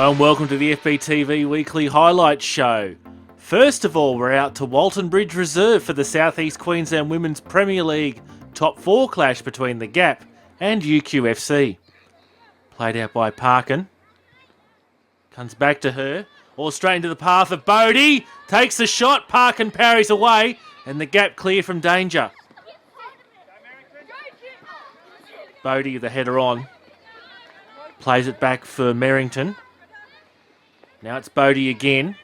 Hello and welcome to the FBTV Weekly Highlights Show. First of all, we're out to Walton Bridge Reserve for the South East Queensland Women's Premier League Top 4 clash between the Gap and UQFC. Played out by Parkin. Comes back to her. All straight into the path of Bodie. Takes the shot. Parkin parries away. And the Gap clear from danger. Bodie, the header on. Plays it back for Merrington. Now it's Bodie again.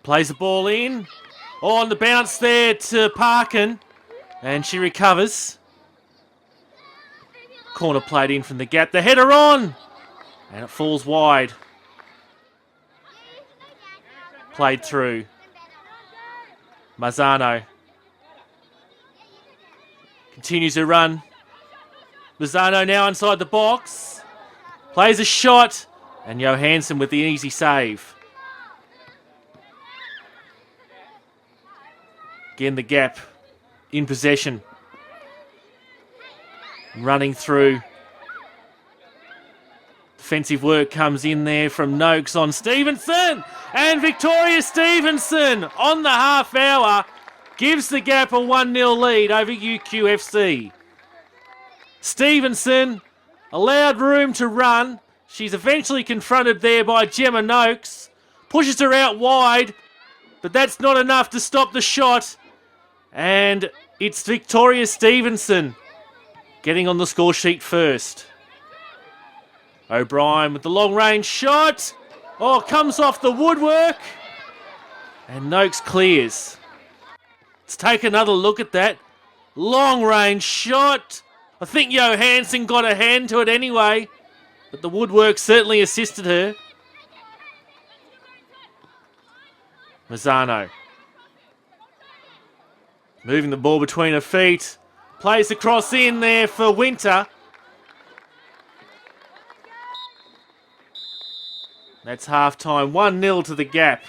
Plays the ball in. Oh, on the bounce there to Parkin. And she recovers. Corner played in from the Gap. The header on. And it falls wide. Played through. Mazzano. Continues to run. Mazzano now inside the box. Plays a shot. And Johansson with the easy save. Again, the Gap in possession. Running through. Defensive work comes in there from Noakes on Stevenson. And Victoria Stevenson on the half hour gives the Gap a 1-0 lead over UQFC. Stevenson allowed room to run. She's eventually confronted there by Gemma Noakes. Pushes her out wide, but that's not enough to stop the shot. And it's Victoria Stevenson getting on the score sheet first. O'Brien with the long-range shot. Oh, comes off the woodwork. And Noakes clears. Let's take another look at that. Long-range shot. I think Johansson got a hand to it anyway, but the woodwork certainly assisted her. Mazzano. Moving the ball between her feet. Plays the cross in there for Winter. That's half-time. 1-0 to the Gap.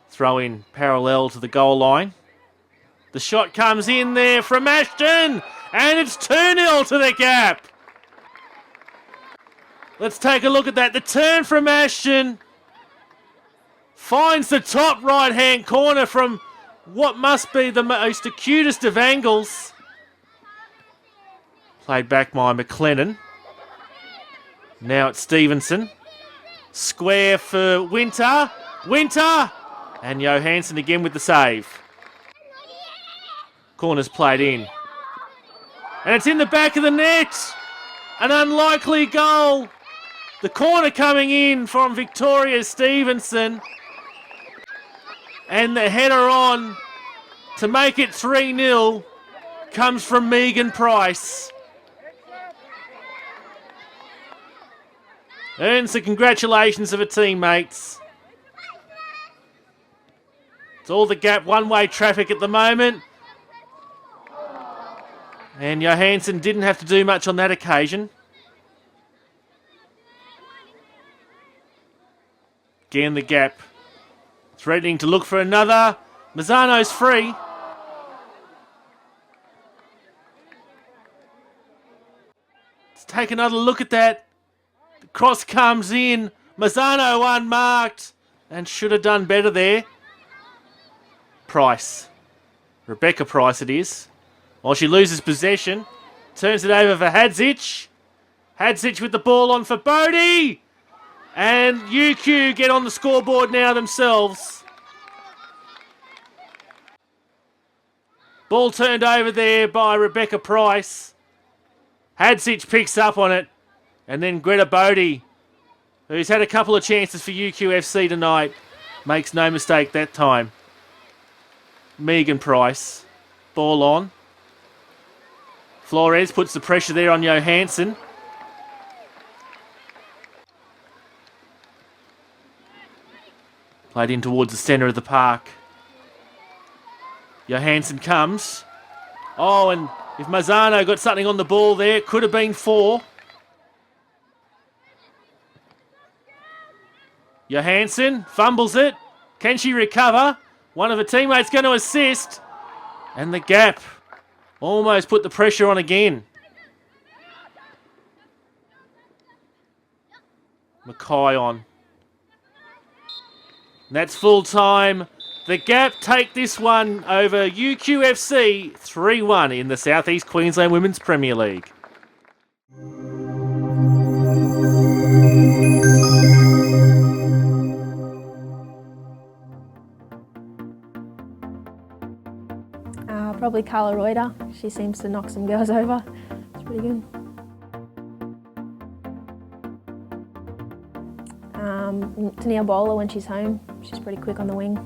Throw in parallel to the goal line. The shot comes in there from Ashton. And it's 2-0 to the Gap. Let's take a look at that. The turn from Ashton. Finds the top right-hand corner from what must be the most acutest of angles. Played back by McLennan. Now it's Stevenson. Square for Winter. Winter! And Johansson again with the save. Corner's played in. And it's in the back of the net. An unlikely goal. The corner coming in from Victoria Stevenson. And the header on to make it 3-0 comes from Megan Price. Earns the congratulations of her teammates. It's all the Gap one-way traffic at the moment. And Johansson didn't have to do much on that occasion. Again, the Gap threatening to look for another. Mazzano's free. Let's take another look at that. The cross comes in. Mazzano unmarked. And should have done better there. Price. Rebecca Price it is. While she loses possession. Turns it over for Hadzic. Hadzic with the ball on for Bodie. And UQ get on the scoreboard now themselves. Ball turned over there by Rebecca Price. Hadzic picks up on it. And then Greta Bodie, who's had a couple of chances for UQFC tonight, makes no mistake that time. Megan Price. Ball on. Flores puts the pressure there on Johansson. Played in towards the centre of the park. Johansson comes. Oh, and if Mazzano got something on the ball there, it could have been 4. Johansson fumbles it. Can she recover? One of her teammates going to assist. And the Gap almost put the pressure on again. Mackay on. And that's full time. The Gap take this one over UQFC 3-1 in the South East Queensland Women's Premier League. Probably Carla Reuter. She seems to knock some girls over. It's pretty good. Tania Bowler when she's home. She's pretty quick on the wing.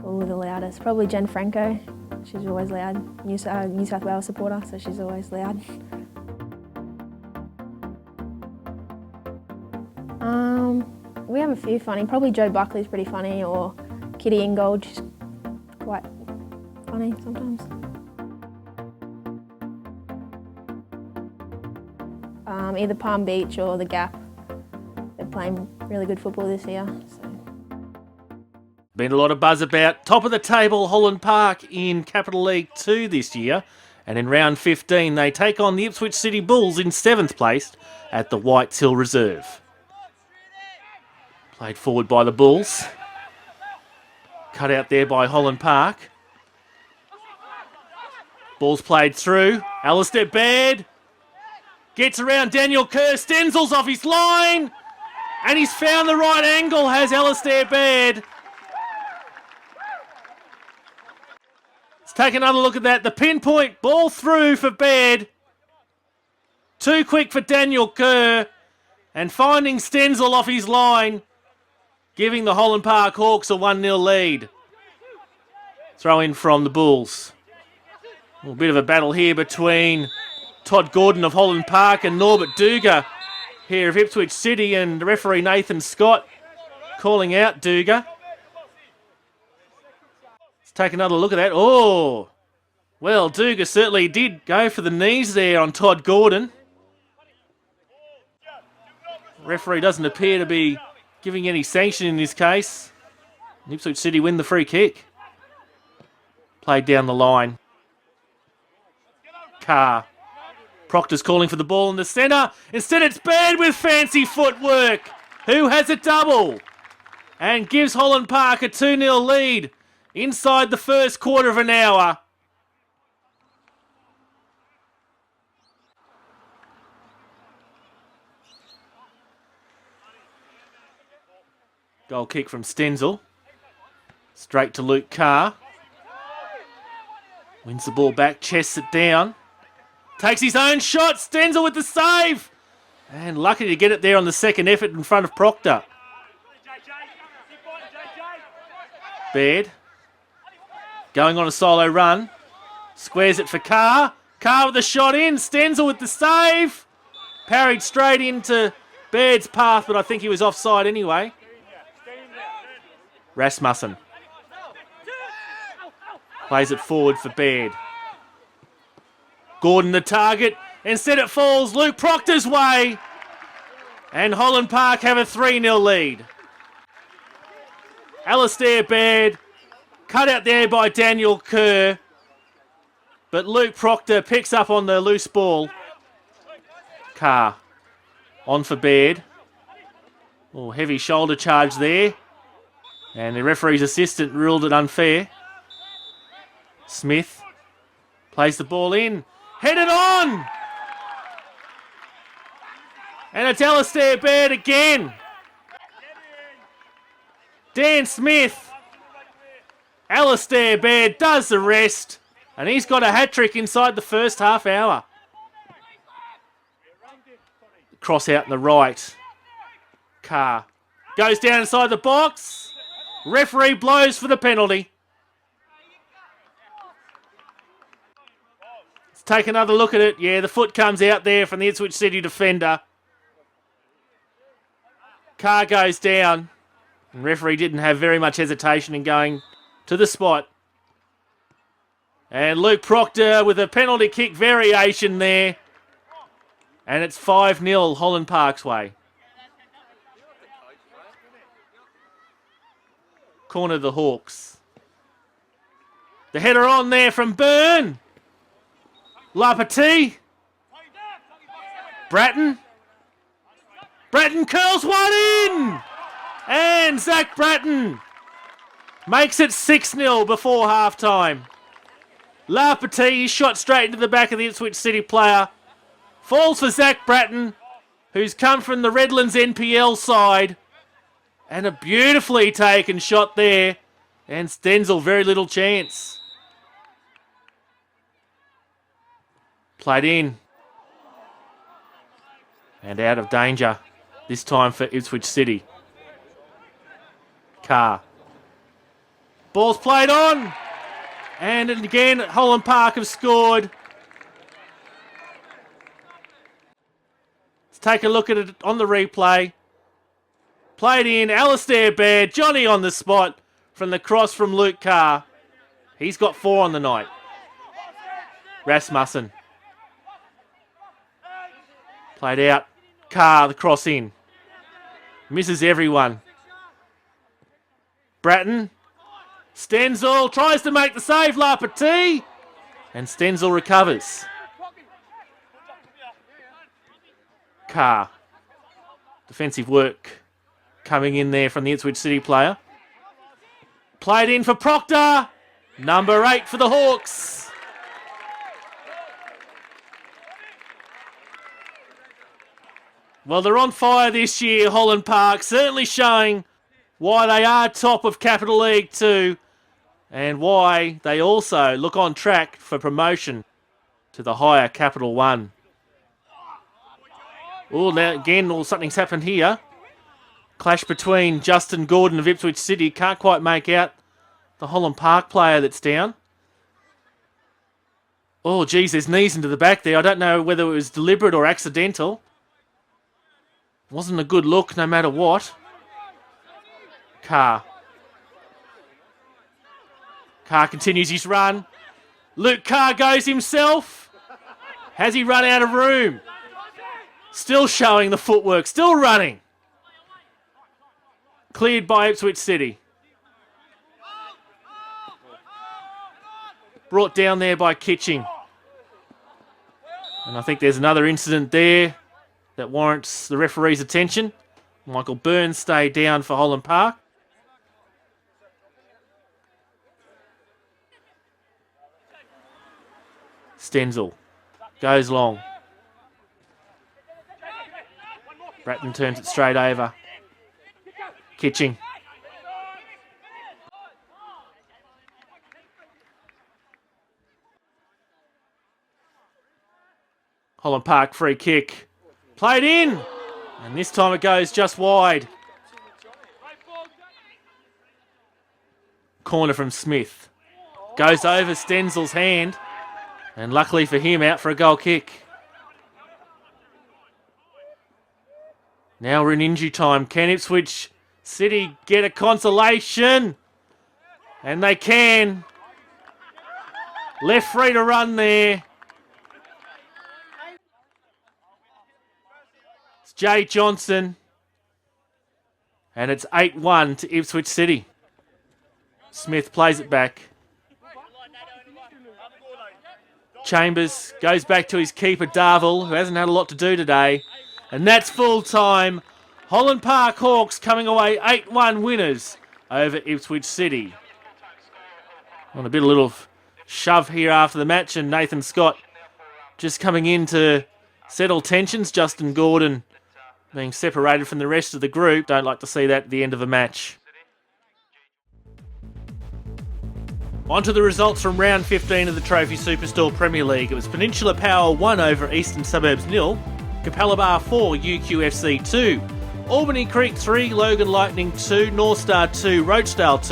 Oh, the loudest. Probably Jen Franco. She's always loud. New South Wales supporter, so she's always loud. We have a few funny. Probably Jo Buckley's pretty funny, or Kitty Ingold. She's quite funny sometimes. Either Palm Beach or the Gap. They're playing really good football this year. So. Been a lot of buzz about top of the table Holland Park in Capital League 2 this year. And in round 15 they take on the Ipswich City Bulls in 7th place at the Whites Hill Reserve. Played forward by the Bulls. Cut out there by Holland Park. Ball's played through. Alistair Baird gets around Daniel Kerr. Stenzel's off his line. And he's found the right angle, has Alistair Baird. Let's take another look at that. The pinpoint ball through for Baird. Too quick for Daniel Kerr. And finding Stenzel off his line, giving the Holland Park Hawks a 1-0 lead. Throw in from the Bulls. A bit of a battle here between Todd Gordon of Holland Park and Norbert Duga here of Ipswich City, and referee Nathan Scott calling out Duga. Let's take another look at that. Oh, well, Duga certainly did go for the knees there on Todd Gordon. Referee doesn't appear to be giving any sanction in this case. Ipswich City win the free kick. Played down the line. Carr. Proctor's calling for the ball in the centre. Instead it's Baird with fancy footwork, who has a double and gives Holland Park a 2-0 lead inside the first quarter of an hour. Goal kick from Stenzel. Straight to Luke Carr. Wins the ball back, chests it down. Takes his own shot. Stenzel with the save. And lucky to get it there on the second effort in front of Proctor. Baird. Going on a solo run. Squares it for Carr. Carr with the shot in. Stenzel with the save. Parried straight into Baird's path, but I think he was offside anyway. Rasmussen. Plays it forward for Baird. Gordon the target. Instead it falls Luke Proctor's way. And Holland Park have a 3-0 lead. Alistair Baird cut out there by Daniel Kerr. But Luke Proctor picks up on the loose ball. Carr. On for Baird. Oh, heavy shoulder charge there. And the referee's assistant ruled it unfair. Smith plays the ball in. Headed on! And it's Alistair Baird again. Dan Smith. Alistair Baird does the rest. And he's got a hat-trick inside the first half hour. Cross out in the right. Carr goes down inside the box. Referee blows for the penalty. Let's take another look at it. Yeah, the foot comes out there from the Ipswich City defender. Carr goes down. And referee didn't have very much hesitation in going to the spot. And Luke Proctor with a penalty kick variation there. And it's 5-0 Holland Park's way. Corner of the Hawks. The header on there from Byrne. Lapati. Bratton. Bratton curls one in! And Zach Bratton makes it 6-0 before half-time. Lapetit shot straight into the back of the Ipswich City player. Falls for Zach Bratton, who's come from the Redlands NPL side. And a beautifully taken shot there. And Stenzel, very little chance. Played in. And out of danger. This time for Ipswich City. Carr. Ball's played on. And again, Holland Park have scored. Let's take a look at it on the replay. Played in, Alistair Baird, Johnny on the spot from the cross from Luke Carr. He's got 4 on the night. Rasmussen. Played out. Carr, the cross in. Misses everyone. Bratton. Stenzel tries to make the save, Lapetit. And Stenzel recovers. Carr. Defensive work coming in there from the Ipswich City player. Played in for Proctor. Number 8 for the Hawks. Well, they're on fire this year, Holland Park. Certainly showing why they are top of Capital League 2 and why they also look on track for promotion to the higher Capital 1. Oh, now again, something's happened here. Clash between Justin Gordon of Ipswich City. Can't quite make out the Holland Park player that's down. Oh, geez, there's knees into the back there. I don't know whether it was deliberate or accidental. Wasn't a good look, no matter what. Carr. Carr continues his run. Luke Carr goes himself. Has he run out of room? Still showing the footwork, still running. Cleared by Ipswich City. Brought down there by Kitching. And I think there's another incident there that warrants the referee's attention. Michael Burns stayed down for Holland Park. Stenzel goes long. Bratton turns it straight over. Kitching. Holland Park free kick. Played in. And this time it goes just wide. Corner from Smith. Goes over Stenzel's hand. And luckily for him, out for a goal kick. Now we're in injury time. Can Ipswich City get a consolation? And they can. Left free to run there. It's Jay Johnson. And it's 8-1 to Ipswich City. Smith plays it back. Chambers goes back to his keeper, Darville, who hasn't had a lot to do today. And that's full time. Holland Park Hawks coming away 8-1 winners over Ipswich City. On a little shove here after the match, and Nathan Scott just coming in to settle tensions. Justin Gordon being separated from the rest of the group. Don't like to see that at the end of a match. On to the results from round 15 of the Trophy Superstore Premier League. It was Peninsula Power 1 over Eastern Suburbs 0, Capella Bar 4, UQFC 2, Albany Creek 3, Logan Lightning 2, North Star 2, Rochedale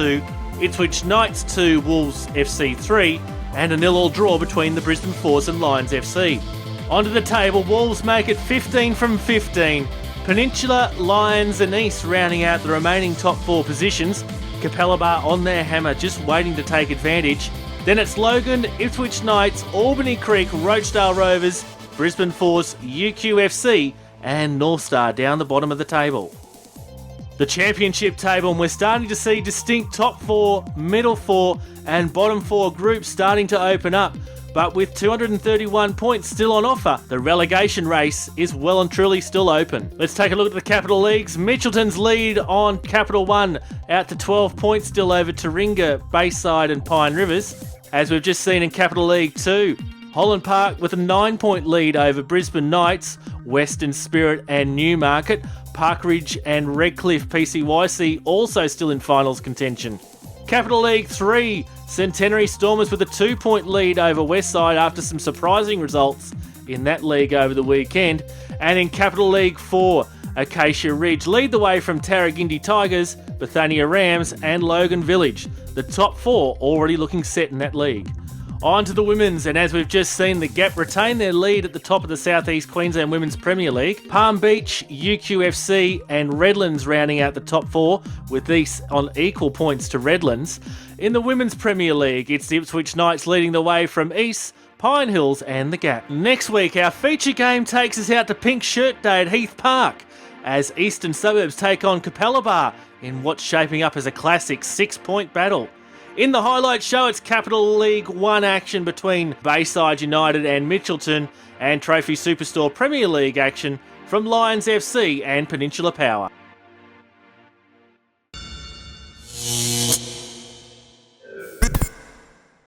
2, Ipswich Knights 2, Wolves FC 3, and a 0-0 draw between the Brisbane Force and Lions FC. Onto the table, Wolves make it 15 from 15. Peninsula, Lions and East rounding out the remaining top 4 positions. Capella Bar on their hammer, just waiting to take advantage. Then it's Logan, Ipswich Knights, Albany Creek, Rochedale Rovers, Brisbane Force, UQFC and North Star down the bottom of the table. The championship table, and we're starting to see distinct top 4, middle 4 and bottom 4 groups starting to open up. but with 231 points still on offer, the relegation race is well and truly still open. Let's take a look at the Capital Leagues. Mitchelton's lead on Capital 1 out to 12 points still over Taringa, Bayside and Pine Rivers. As we've just seen in Capital League 2, Holland Park with a 9-point lead over Brisbane Knights, Western Spirit and Newmarket. Parkridge and Redcliffe PCYC also still in finals contention. Capital League 3, Centenary Stormers with a 2-point lead over Westside after some surprising results in that league over the weekend. And in Capital League 4, Acacia Ridge lead the way from Tarragindi Tigers, Bethania Rams and Logan Village. The top 4 already looking set in that league. On to the women's, and as we've just seen, the Gap retain their lead at the top of the South East Queensland Women's Premier League. Palm Beach, UQFC and Redlands rounding out the top 4, with these on equal points to Redlands. In the Women's Premier League, it's the Ipswich Knights leading the way from East, Pine Hills and the Gap. Next week, our feature game takes us out to Pink Shirt Day at Heath Park, as Eastern Suburbs take on Capella in what's shaping up as a classic 6-point battle. In the highlights show, it's Capital League 1 action between Bayside United and Mitchelton, and Trophy Superstore Premier League action from Lions FC and Peninsula Power.